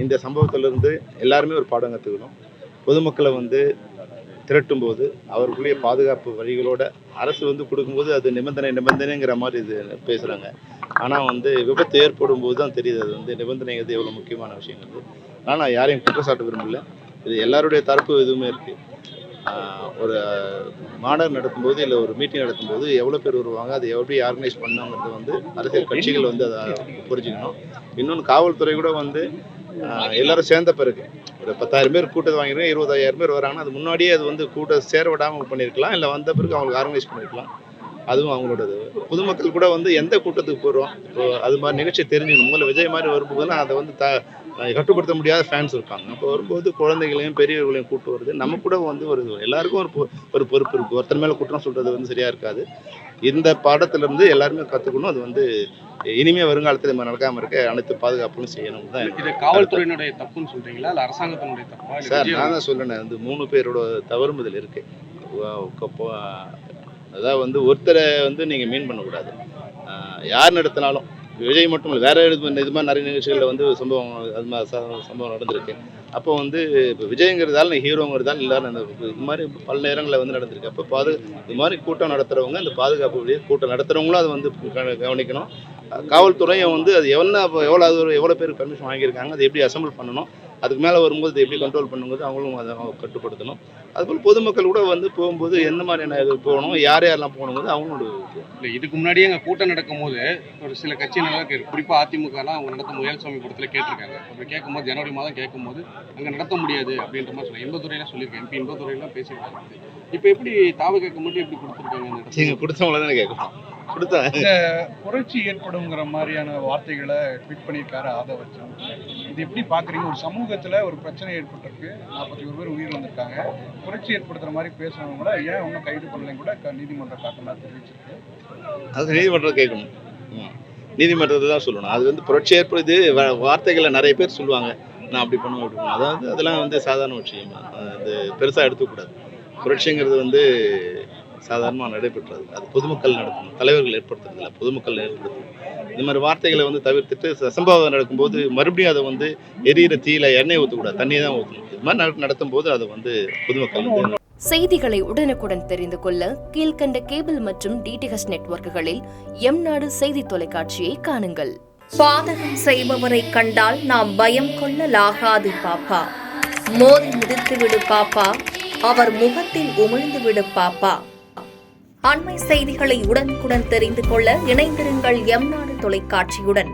இந்த சம்பவத்திலிருந்து எல்லாருமே ஒரு பாடம் கற்றுக்கணும். பொதுமக்களை வந்து திரட்டும் போது அவர்களுடைய பாதுகாப்பு வழிகளோட அரசு வந்து கொடுக்கும்போது அது நிபந்தனைங்கிற மாதிரி இது பேசுகிறாங்க. ஆனால் வந்து விபத்து ஏற்படும் போது தான் தெரியுது அது வந்து நிபந்தனைங்கிறது எவ்வளோ முக்கியமான விஷயங்கிறது. ஆனால் நான் யாரையும் குற்றச்சாட்டு விரும்பல. இது எல்லாருடைய தரப்பு எதுவுமே இருக்குது. ஒரு மாநாடு நடத்தும்போது இல்லை ஒரு மீட்டிங் நடத்தும்போது எவ்வளோ பேர் வருவாங்க, அதை எப்படி ஆர்கனைஸ் பண்ணாங்கிறது வந்து அரசியல் கட்சிகள் வந்து அதை புரிஞ்சுக்கணும். இன்னொன்று காவல்துறை கூட வந்து எல்லாரும் சேர்ந்த பிறகு ஒரு 10,000 பேர் கூட்டத்தை வாங்கிருக்கோம், 20,000 பேர் வராங்கன்னா அது முன்னாடியே அது வந்து கூட்டம் சேர விடாமல் பண்ணியிருக்கலாம், இல்லை வந்த பிறகு அவங்களுக்கு ஆர்கனைஸ் பண்ணியிருக்கலாம். அதுவும் அவங்களோடது. பொதுமக்கள் கூட வந்து எந்த கூட்டத்துக்கு போகிறோம், இப்போ அது மாதிரி நிகழ்ச்சி தெரிஞ்சுக்கணும். முதல்ல விஜய் மாதிரி வரும்போதுலாம் அதை வந்து கட்டுப்படுத்த முடியாத ஃபேன்ஸ் இருப்பாங்க. அப்போ வரும்போது குழந்தைகளையும் பெரியவர்களையும் கூட்டு வருது. நம்ம கூட வந்து எல்லாருக்கும் ஒரு பொறுப்பு இருக்குது. ஒருத்தர் மேலே குற்றம் சொல்கிறது வந்து சரியாக இருக்காது. இந்த பாடத்திலிருந்து எல்லாருமே கற்றுக்கணும். அது வந்து இனிமே வருங்காலத்தில் இது நடக்காமல் இருக்க அனைத்து பாதுகாப்பும் செய்யணும் தான். இது காவல்துறையினுடைய தப்புன்னு சொல்றீங்களா, இல்லை அரசாங்கத்தினுடைய தப்பா? சார், நான் தான் சொல்லுறேன், வந்து 3 பேரோட தவறுமுதல் இருக்கு. அதாவது வந்து ஒருத்தரை வந்து நீங்கள் மீன் பண்ணக்கூடாது. யார் நடத்தினாலும் விஜய் மட்டும் இல்லை, வேற இது மாதிரி நிறைய நிகழ்ச்சிகளில் வந்து சம்பவம் நடந்திருக்கு. அப்போ வந்து இப்போ விஜய்ங்கிறதால ஹீரோங்கிறதால எல்லாரும் இது மாதிரி பல நேரங்களில் வந்து நடந்திருக்கு. அப்போ இது மாதிரி கூட்டம் நடத்துகிறவங்க, இந்த பாதுகாப்பு வழியாக கூட்டம் நடத்துகிறவங்களும் அதை வந்து கவனிக்கணும். காவல்துறையை வந்து அது எவ்வளோ பேர் பர்மிஷன் வாங்கியிருக்காங்க, அதை எப்படி அசம்பிள் பண்ணணும், அதுக்கு மேலே வரும்போது அதை எப்படி கண்ட்ரோல் பண்ணும்போது அவங்களும் அதை கட்டுப்படுத்தணும். அதுபோல் பொதுமக்கள் கூட வந்து போகும்போது எந்த மாதிரியான இது போகணும், யாரெல்லாம் போகணுங்கிறது அவங்களோட. இல்லை, இதுக்கு முன்னாடியே அங்கே கூட்டம் நடக்கும் போது ஒரு சில கட்சியினெல்லாம் குறிப்பாக அதிமுகலாம் அவங்க நடத்தும் முயல்சாமி படத்தில் கேட்டிருக்காங்க. அப்படி கேட்கும்போது ஜனவரி மாதம் கேட்கும்போது அங்கே நடத்த முடியாது அப்படின்ற மாதிரி சொல்லுவாங்க. இன்பதுறையெல்லாம் சொல்லியிருக்கேன், MP இன்பதுறையெல்லாம் பேசியிருக்காங்க. இப்போ எப்படி தாவ கேட்க மட்டும் எப்படி கொடுத்துருக்காங்க? கொடுத்தவங்கள தானே கேட்கணும். இந்த புரட்சி ஏற்படுங்கிற மாதிரியான வார்த்தைகளை ட்வீட் பண்ணியிருக்காரு ஆதவர்ஜன். இது எப்படி பார்க்குறீங்க? ஒரு சமூகத்தில் ஒரு பிரச்சனை ஏற்பட்டிருக்கு, 41 பேர் உயிர் வந்திருக்காங்க. புரட்சி ஏற்படுத்துகிற மாதிரி பேசுனவங்கள ஏன் ஒன்றும் கைது பண்ணலைன்னு கூட நீதிமன்ற காரணமாக தெரிவிச்சிருக்கு. அது நீதிமன்றம் கேட்கணும், நீதிமன்றத்தை தான் சொல்லணும். அது வந்து புரட்சி ஏற்படுது வார்த்தைகளை நிறைய பேர் சொல்லுவாங்க, நான் அப்படி பண்ணுவேன். அதாவது அதெல்லாம் வந்து சாதாரண விஷயம், அது பெருசாக எடுத்துக்கூடாது. புரட்சிங்கிறது வந்து சாதாரணமாக நடைபெற்றது. அது பொதுமக்கள் நடத்தணும், தலைவர்கள் ஏற்படுத்துறதில்ல, பொதுமக்கள் ஏற்படுத்தணும். இந்த மாதிரி வார்த்தைகளை வந்து தவிர்த்துட்டு சம்பவம் நடக்கும்போது மறுபடியும் அதை வந்து எரியிற தீயில எண்ணெய் ஊற்றக்கூடாது, தண்ணியை தான் ஊற்றணும். இது மாதிரி நடத்தும் போது அதை வந்து பொதுமக்கள். செய்திகளை உடனுக்குடன் தெரிந்து கொள்ள கீழ்கண்ட கேபிள் மற்றும் DTH நெட்வொர்க்குகளில் எம்நாடு செய்தி தொலைக்காட்சியை காணுங்கள். பாதகம் செய்பவரை கண்டால் நாம் பயம் கொள்ளலாகாது பாப்பா. மோதி மிதித்து விடு பாப்பா, அவர் முகத்தில் உமிழ்ந்து விடு பாப்பா. அண்மை செய்திகளை உடனுக்குடன் தெரிந்து கொள்ள இணைந்திருங்கள் எம்நாடு தொலைக்காட்சியுடன்.